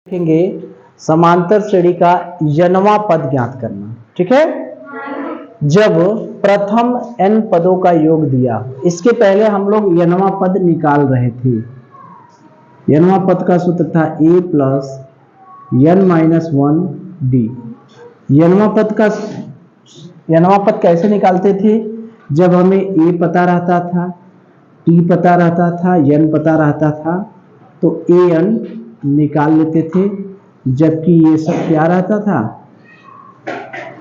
देखेंगे समांतर श्रेणी का n वां पद ज्ञात करना। ठीक है, जब प्रथम n पदों का योग दिया, इसके पहले हम लोग n वां पद निकाल रहे थे। n वां पद का सूत्र था a plus n minus 1 d। n वां पद कैसे निकालते थे? जब हमें a पता रहता था, t पता रहता था, n पता रहता था, तो an निकाल लेते थे, जबकि ये सब क्या रहता था?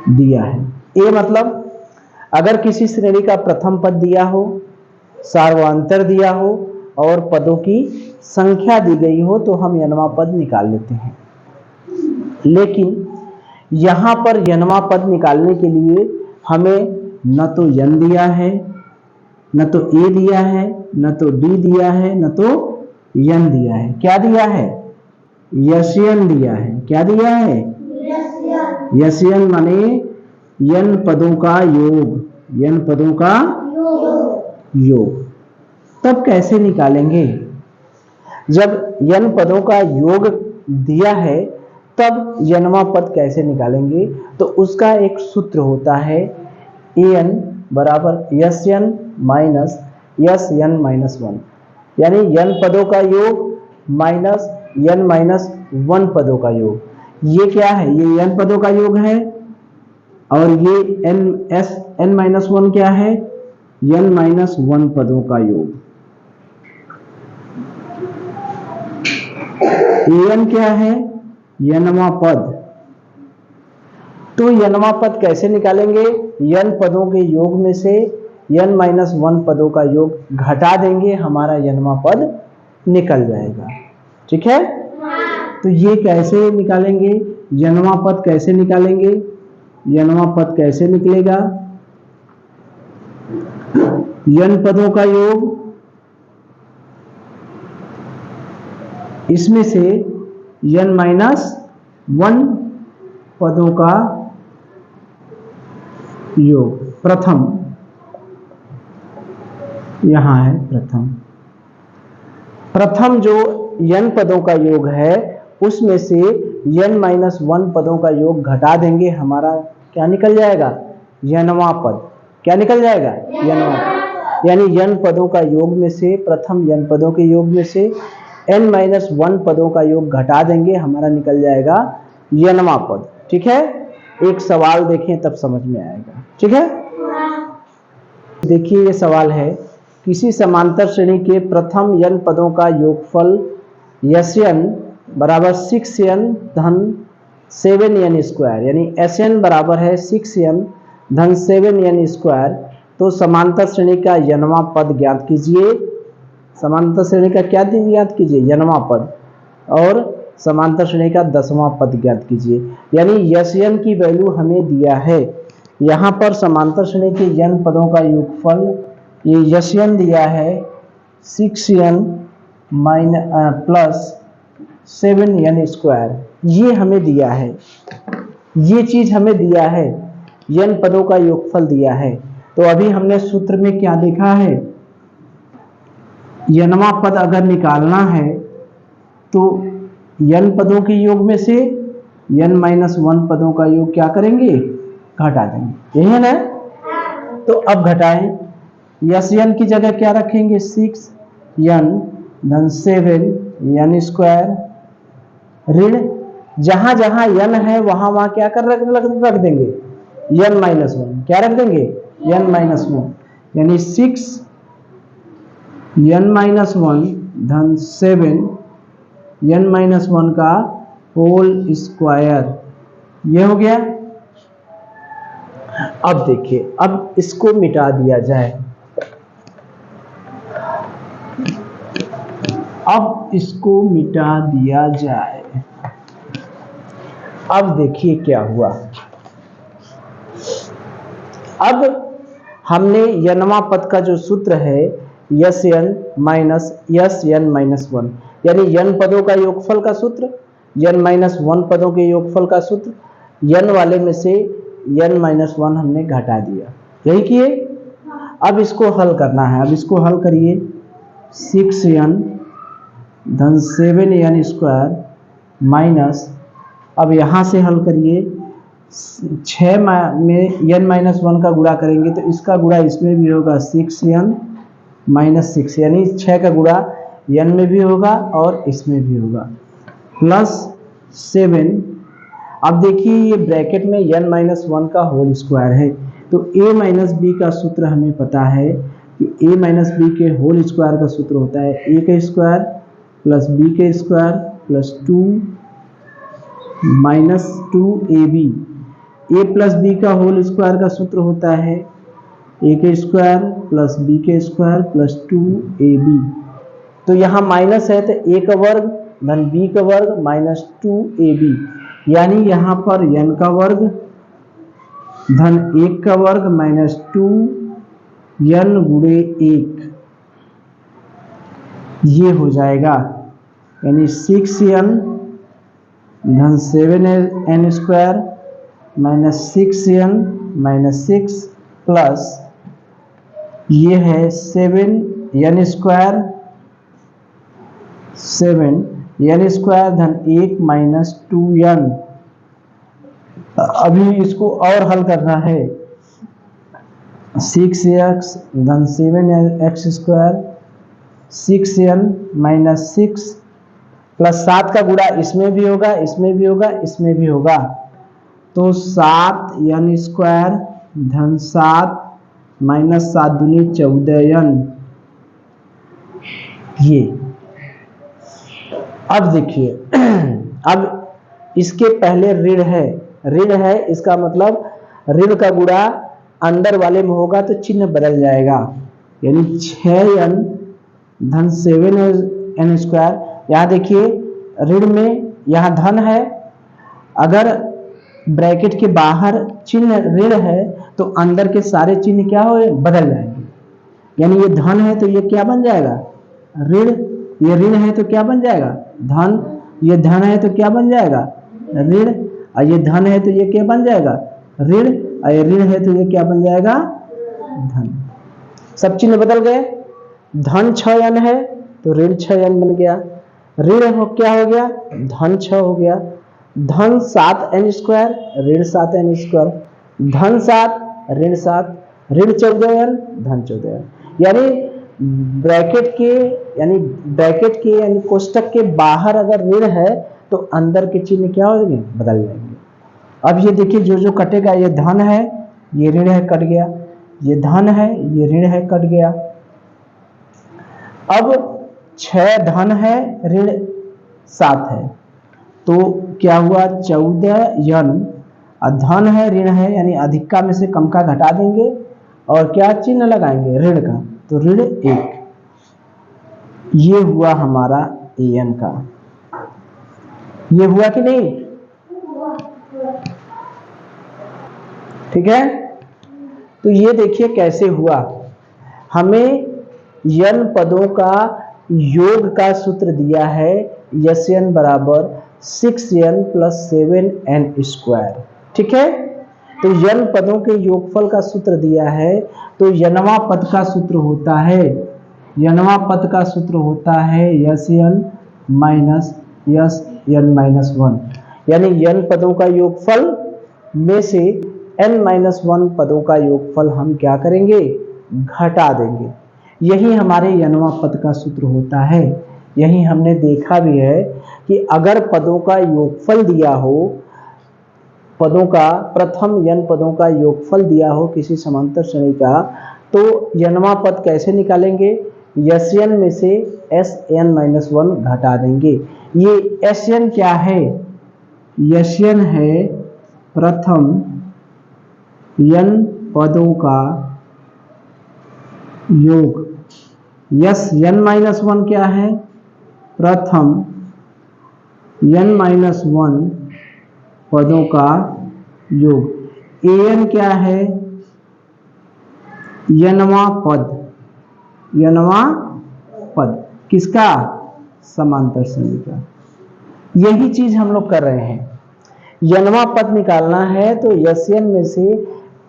दिया है। ए मतलब अगर किसी श्रेणी का प्रथम पद दिया हो, सार्वधातुक दिया हो और पदों की संख्या दी गई हो तो हम n वां पद निकाल लेते हैं। लेकिन यहां पर n वां पद निकालने के लिए हमें न तो n दिया है, न तो a दिया है, न तो d दिया है, न तो n दिया है। क्या दिया है? यशन दिया है। क्या दिया है? यशन माने n पदों का योग, n पदों का योग। तब कैसे निकालेंगे? जब n पदों का योग दिया है तब n वां पद कैसे निकालेंगे? तो उसका एक सूत्र होता है an बराबर यशन माइनस यन माइनस 1, यानी n पदों का योग माइनस n माइनस 1 पदों का योग। ये क्या है? ये n पदों का योग है और ये n माइनस 1 क्या है? n माइनस 1 पदों का योग। an क्या है? n वां पद। तो n वां पद कैसे निकालेंगे? n पदों के योग में से n माइनस 1 पदों का योग घटा देंगे, हमारा n वां पद निकल जाएगा। ठीक है, तो ये कैसे निकालेंगे? n वां पद कैसे निकालेंगे? n वां पद कैसे निकलेगा? n पदों का योग, इसमें से n माइनस 1 पदों का योग। प्रथम यहां है, प्रथम जो n पदों का योग है उसमें से n माइनस 1 पदों का योग घटा देंगे, हमारा क्या निकल जाएगा? n वां पद। क्या निकल जाएगा? n वां पद। यानी n पदों का योग में से, प्रथम n पदों के योग में से n माइनस 1 पदों का योग घटा देंगे, हमारा निकल जाएगा n वां पद। ठीक है, एक सवाल देखें तब समझ में आएगा। ठीक है, देखिए ये सवाल है, किसी समांतर श्रेणी के प्रथम n पदों का योगफल Sn बराबर 6n धन 7n स्क्वायर, यानी Sn बराबर है 6n धन 7n स्क्वायर। तो समांतर श्रेणी का n वां पद ज्ञात कीजिए। समांतर श्रेणी का क्या ज्ञात कीजिए? n वां पद। और समांतर श्रेणी का 10वां पद ज्ञात कीजिए। यानी Sn की वैल्यू हमें दिया है। यहाँ पर समांतर श्रेणी के n पदों का योगफल, ये Sn दिया है 6n प्लस 7n स्क्वायर, ये हमें दिया है, ये चीज हमें दिया है, n पदों का योगफल दिया है। तो अभी हमने सूत्र में क्या देखा है? n वां पद अगर निकालना है तो n पदों के योग में से n माइनस 1 पदों का योग क्या करेंगे? घटा देंगे। यही है ना? तो अब घटाएं, Sn की जगह क्या रखेंगे? 6n धन 7n स्क्वायर, ऋण जहां जहां n है वहां वहां क्या कर रख देंगे? n minus 1। क्या रख देंगे? n माइनस 1, यानी 6n माइनस 1 धन 7n माइनस 1 का होल स्क्वायर। ये हो गया। अब देखिए, अब इसको मिटा दिया जाए। अब इसको मिटा दिया जाए। अब देखिए क्या हुआ। अब हमने n वां पद का जो सूत्र है Sn माइनस Sn माइनस 1, यानी n पदों का योगफल का सूत्र, n माइनस 1 पदों के योगफल का सूत्र, n वाले में से n माइनस 1 हमने घटा दिया। यही किए। अब इसको हल करना है। अब इसको हल करिए। 6n धन 7n स्क्वायर माइनस, अब यहाँ से हल करिए, 6 में n-1 का गुणा करेंगे तो इसका गुणा इसमें भी होगा 6n माइनस 6, यानी 6 का गुणा n में भी होगा और इसमें भी होगा, प्लस 7। अब देखिए ये ब्रैकेट में n-1 का होल स्क्वायर है, तो a माइनस बी का सूत्र हमें पता है कि a माइनस बी के होल स्क्वायर का सूत्र होता है a का स्क्वायर प्लस b का square plus 2 minus 2ab। a plus b का होल स्क्वायर का सूत्र होता है a का स्क्वायर प्लस b का स्क्वायर प्लस 2ab। तो यहाँ माइनस है तो a का वर्ग धन b का वर्ग माइनस 2ab, यानी यहाँ पर n का वर्ग धन 1 का वर्ग माइनस 2n गुणे 1, ये हो जाएगा, यानी 6n धन 7n square minus 6n minus 6 plus ये है 7n स्क्वायर धन 1 माइनस 2n। अभी इसको और हल करना है, 6x धन 7x square 6n minus 6 plus 7 का गुणा इसमें भी होगा, इसमें भी होगा, इसमें भी होगा, तो 7n स्क्वायर धन 7 माइनस 7 दूनी 14n। ये अब देखिए, अब इसके पहले ऋण है, इसका मतलब ऋण का गुणा अंदर वाले में होगा तो चिन्ह बदल जाएगा, यानी 6n धन 7n स्क्वायर। यहाँ देखिए ऋण में यहाँ धन है, अगर ब्रैकेट के बाहर चिन्ह ऋण है तो अंदर के सारे चिन्ह क्या हो बदल जाएंगे, यानी ये धन है तो ये क्या बन जाएगा ऋण, ये ऋण है तो क्या बन जाएगा धन, ये धन है तो क्या बन जाएगा ऋण, और ये धन है तो ये क्या बन जाएगा ऋण, और ये ऋण है तो ये क्या बन जाएगा धन। सब चिन्ह बदल गए, धन 6n है तो ऋण 6n बन गया, ऋण हो क्या हो गया धन 6 हो गया, धन 7n स्क्वायर ऋण 7n स्क्वायर, धन 7 ऋण 7 ऋण 14n धन 14n, यानी ब्रैकेट के यानी कोष्टक के बाहर अगर ऋण है तो अंदर के चिन्ह क्या होंगे बदल जाएंगे। अब ये देखिए जो जो कटेगा, ये धन है ये ऋण है कट गया, ये धन है ये ऋण है कट गया। अब 6 धन है ऋण 7 है तो क्या हुआ 14n, धन है ऋण है यानी अधिका में से कम का घटा देंगे और क्या चिन्ह लगाएंगे ऋण का, तो ऋण 1। ये हुआ हमारा an का, ये हुआ कि नहीं, ठीक है। तो ये देखिए कैसे हुआ, हमें n पदों का योग का सूत्र दिया है, Sn बराबर 6n प्लस 7n स्क्वायर, ठीक है। तो n पदों के योगफल का सूत्र दिया है, तो nवां पद का सूत्र होता है, nवां पद का सूत्र होता है Sn माइनस Sn-1, यानी n पदों का योगफल में से n-1 पदों का योगफल हम क्या करेंगे घटा देंगे, यही हमारे nवां पद का सूत्र होता है। यही हमने देखा भी है कि अगर पदों का योगफल दिया हो, पदों का प्रथम n पदों का योगफल दिया हो किसी समांतर श्रेणी का, तो nवां पद कैसे निकालेंगे, Sn में से Sn-1 घटा देंगे। ये Sn क्या है, Sn है प्रथम n पदों का योग, Sn-1 क्या है प्रथम n-1 पदों का योग, an क्या है nवां पद किसका समांतर श्रेणी का। यही चीज हम लोग कर रहे हैं, nवां पद निकालना है तो Sn में से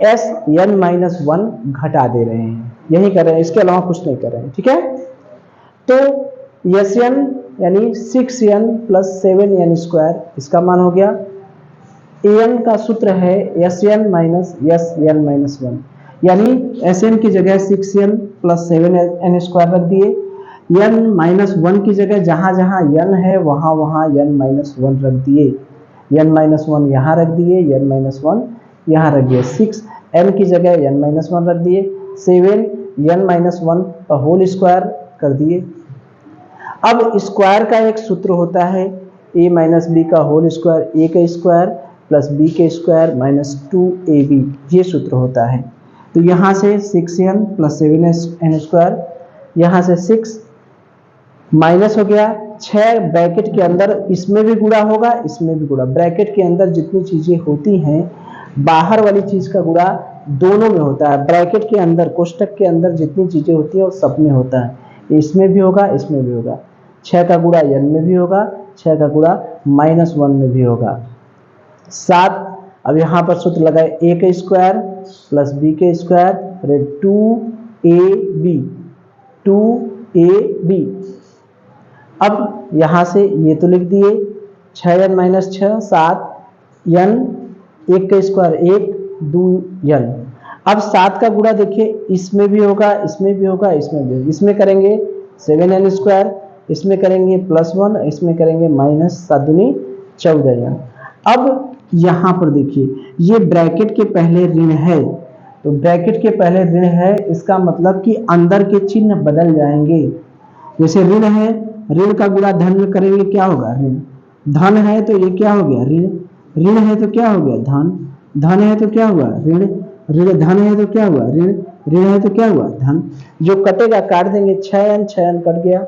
Sn-1 घटा दे रहे हैं, यही कर रहे हैं, इसके अलावा कुछ नहीं कर रहे हैं, ठीक है। तो Sn यानी 6n प्लस 7n स्क्वायर, इसका मान हो गया। an का सूत्र है Sn माइनस Sn माइनस 1, यानी Sn की जगह 6n प्लस 7n स्क्वायर रख दिए। n माइनस 1 की जगह जहां जहां n है वहां वहां n माइनस 1 रख दिए। n माइनस 1 यहाँ रख दिए, n माइनस 1 यहाँ रख दिए। 6n की जगह n माइनस 1 रख दिए। 7 n माइनस 1 का होल स्क्वायर कर दिए। अब स्क्वायर का एक सूत्र होता है a माइनस बी का होल स्क्वायर, a का स्क्वायर प्लस b के स्क्वायर माइनस 2ab, ये सूत्र होता है। तो यहाँ से 6n प्लस 7n स्क्वायर, यहाँ से 6 माइनस हो गया 6 ब्रैकेट के अंदर, इसमें भी गुणा होगा इसमें भी गुणा। ब्रैकेट के अंदर जितनी चीजें होती हैं बाहर वाली चीज का गुणा दोनों में होता है। ब्रैकेट के अंदर कोष्टक के अंदर जितनी चीजें होती है वो सब में होता है, इसमें भी होगा इसमें भी होगा। 6 का गुणा n में भी होगा, 6 का गुणा माइनस 1 में भी होगा। 7, अब यहाँ पर सूत्र लगाए a का स्क्वायर प्लस b का स्क्वायर, 2ab। अब यहाँ से ये तो लिख दिए 6n माइनस 6 7 n, 1 का स्क्वायर 1 2 n। अब 7 का गुणा देखिए इसमें भी होगा इसमें भी होगा इसमें भी, इसमें करेंगे 7n स्क्वायर, इसमें करेंगे प्लस 1, इसमें करेंगे माइनस 7 दूनी 14n। अब यहाँ पर देखिए ये ब्रैकेट के पहले ऋण है, तो ब्रैकेट के पहले ऋण है इसका मतलब कि अंदर के चिन्ह बदल जाएंगे। जैसे ऋण है, ऋण का गुणा धन में करेंगे क्या होगा ऋण, धन है तो ये क्या हो गया ऋण, ऋण है तो क्या हो गया धन, धन है तो क्या हुआ ऋण, ऋण धन है तो क्या हुआ ऋण, ऋण है तो क्या हुआ धन। जो कटेगा काट देंगे, 6n कट गया,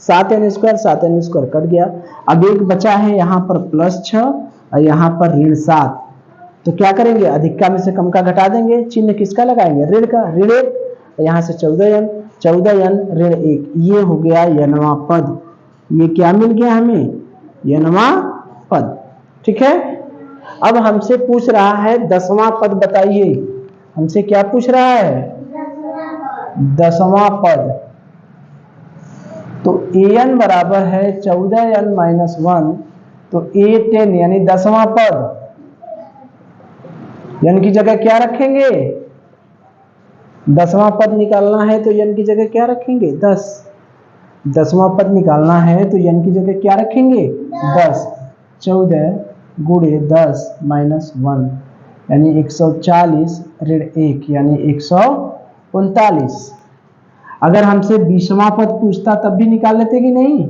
7n स्क्वायर कट गया। अब एक बचा है यहाँ पर प्लस 6 और यहाँ पर ऋण 7, तो क्या करेंगे अधिक में से कम का घटा देंगे, चिन्ह किसका लगाएंगे ऋण का, ऋण 1, यहाँ से 14n ऋण 1, ये हो गया यनवा पद। ये क्या मिल गया हमें, यनवा पद। ठीक है, अब हमसे पूछ रहा है 10वां पद बताइए, हमसे क्या पूछ रहा है 10वां पद। तो an बराबर है 14n माइनस 1, तो a10 यानी 10वां पद, n की जगह क्या रखेंगे, 10वां पद निकालना है तो n की जगह क्या रखेंगे 10, 10वां पद निकालना है तो n की जगह क्या रखेंगे 10। 14 गुणे 10 माइनस 1 यानी 140 ऋण 1 यानी 139। अगर हमसे 20वां पद पूछता तब भी निकाल लेते कि नहीं,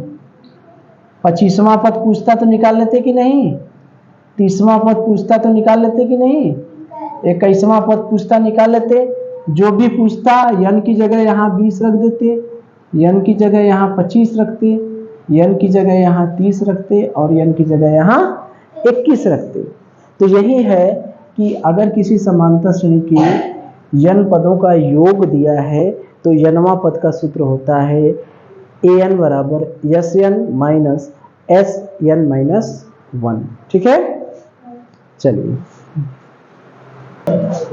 25वां पद पूछता तो निकाल लेते कि नहीं, 30वां पद पूछता तो निकाल लेते कि नहीं, 21वां पद पूछता निकाल लेते। जो भी पूछता n की जगह यहाँ 20 रख देते, n की जगह यहाँ 25 रखते, n की जगह यहाँ 30 रखते और n की जगह यहाँ 21 रखते। तो यही है कि अगर किसी समांतर श्रेणी के n पदों का योग दिया है तो nवां पद का सूत्र होता है an बराबर Sn माइनस Sn माइनस 1। ठीक है, चलिए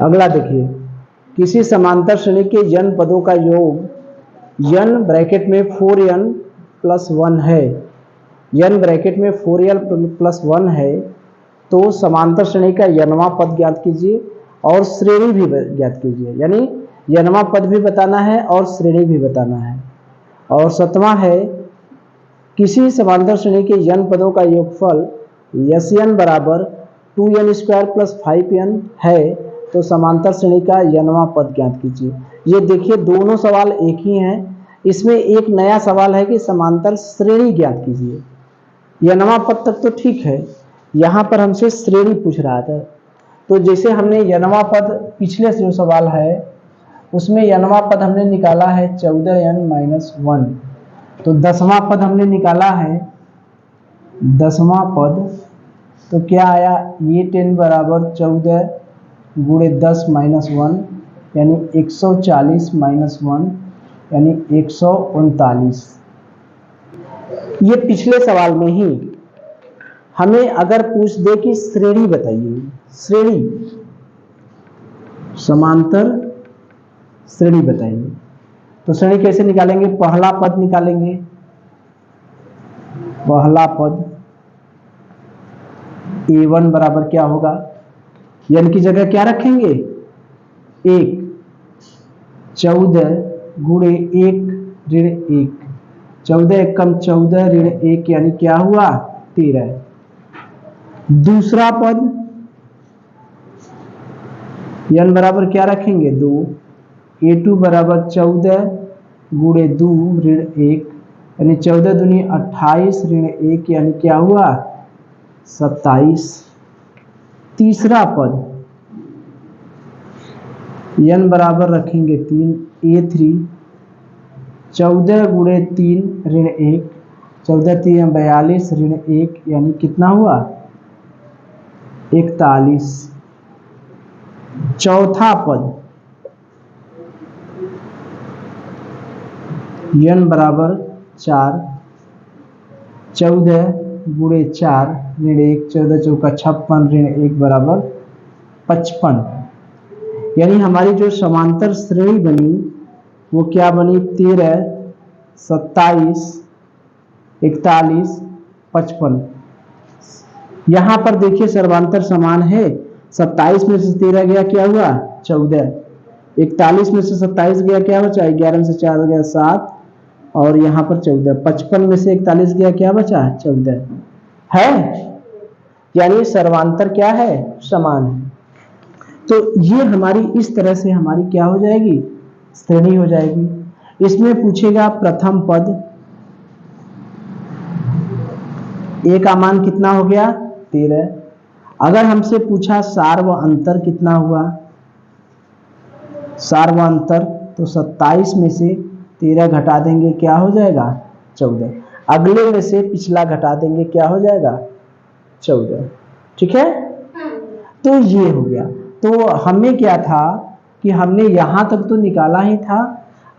अगला देखिए, किसी समांतर श्रेणी के n पदों का योग n ब्रैकेट में 4n प्लस 1 है, n ब्रैकेट में 4n प्लस 1 है, तो समांतर श्रेणी का nवां पद ज्ञात कीजिए और श्रेणी भी ज्ञात कीजिए, यानी nवां पद भी बताना है और श्रेणी भी बताना है। और 7वां है, किसी समांतर श्रेणी के n पदों का योगफल Sn बराबर 2n स्क्वायर प्लस 5n है, तो समांतर श्रेणी का nवां पद ज्ञात कीजिए। ये देखिए दोनों सवाल एक ही हैं, इसमें एक नया सवाल है कि समांतर श्रेणी ज्ञात कीजिए। nवां पद तक तो ठीक है, यहाँ पर हमसे श्रेणी पूछ रहा था। तो जैसे हमने nवां पद, पिछले जो सवाल है उसमें nवां पद हमने निकाला है 14n माइनस 1, तो 10वां पद हमने निकाला है 10वां पद, तो क्या आया ये 10 बराबर 14 गुणे 10 माइनस 1 यानी 140 माइनस 1 यानी 139। ये पिछले सवाल में ही हमें अगर पूछ दे कि श्रेणी बताइए, श्रेणी समांतर श्रेणी बताइए, तो श्रेणी कैसे निकालेंगे, पहला पद निकालेंगे, पहला पद a1 बराबर क्या होगा, n की जगह क्या रखेंगे 1, 14 गुणे 1 ऋण 1, 14 एकम 14 ऋण 1 यानी क्या हुआ 13। दूसरा पद n बराबर क्या रखेंगे 2, a2 बराबर 14 गुणे 2 ऋण 1 यानी 14 दूनी 28 ऋण 1 यानी क्या हुआ 27। तीसरा पद n बराबर रखेंगे 3, a3 14 गुणे 3 ऋण 1, 14 3 42 ऋण 1 यानी कितना हुआ 41। चौथा पद n बराबर 4, 14 गुणे 4 ऋण 1, 14 चौका 56 ऋण 1 बराबर 55। यानी हमारी जो समांतर श्रेणी बनी वो क्या बनी 13, 27, 41, 55। यहां पर देखिए सर्वांतर समान है, 27 में से 13 गया क्या हुआ 14, 41 में से 27 गया क्या बचा 11 में से 4 गया 7 और यहाँ पर 14, 55 में से 41 गया क्या बचा 14 है, यानी सर्वांतर क्या है समान है। तो ये हमारी इस तरह से हमारी क्या हो जाएगी श्रेणी हो जाएगी। इसमें पूछेगा प्रथम पद a का मान कितना हो गया 13। अगर हमसे पूछा सार व अंतर कितना हुआ, सार व अंतर तो 27 में से 13 घटा देंगे क्या हो जाएगा 14, अगले में से पिछला घटा देंगे क्या हो जाएगा 14। ठीक है, तो ये हो गया। तो हमें क्या था कि हमने यहां तक तो निकाला ही था,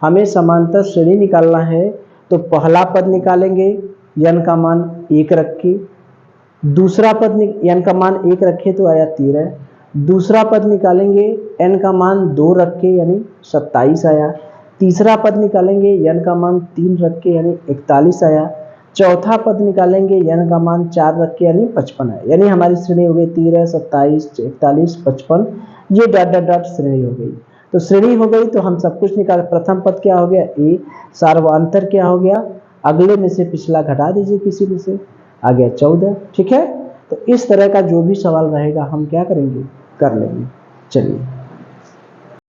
हमें समांतर श्रेणी निकालना है। तो पहला पद निकालेंगे n का मान 1 रखे, दूसरा पद n का मान 1 रखे तो आया 13, दूसरा पद निकालेंगे n का मान 2 रखे यानी 27 आया, तीसरा पद निकालेंगे n का मान 3 रखे यानी 41 आया, चौथा पद निकालेंगे n का मान 4 रखे यानी 55 आया। यानी हमारी श्रेणी हो गई 13, 27, 41, 55, ये डॉट डॉट डॉट श्रेणी हो गई। तो श्रेणी हो गई तो हम सब कुछ निकाल, प्रथम पद क्या हो गया a, सार्वंतर क्या हो गया, अगले में से पिछला घटा दीजिए किसी में से, आ गया 14। ठीक है, तो इस तरह का जो भी सवाल रहेगा हम क्या करेंगे कर लेंगे। चलिए।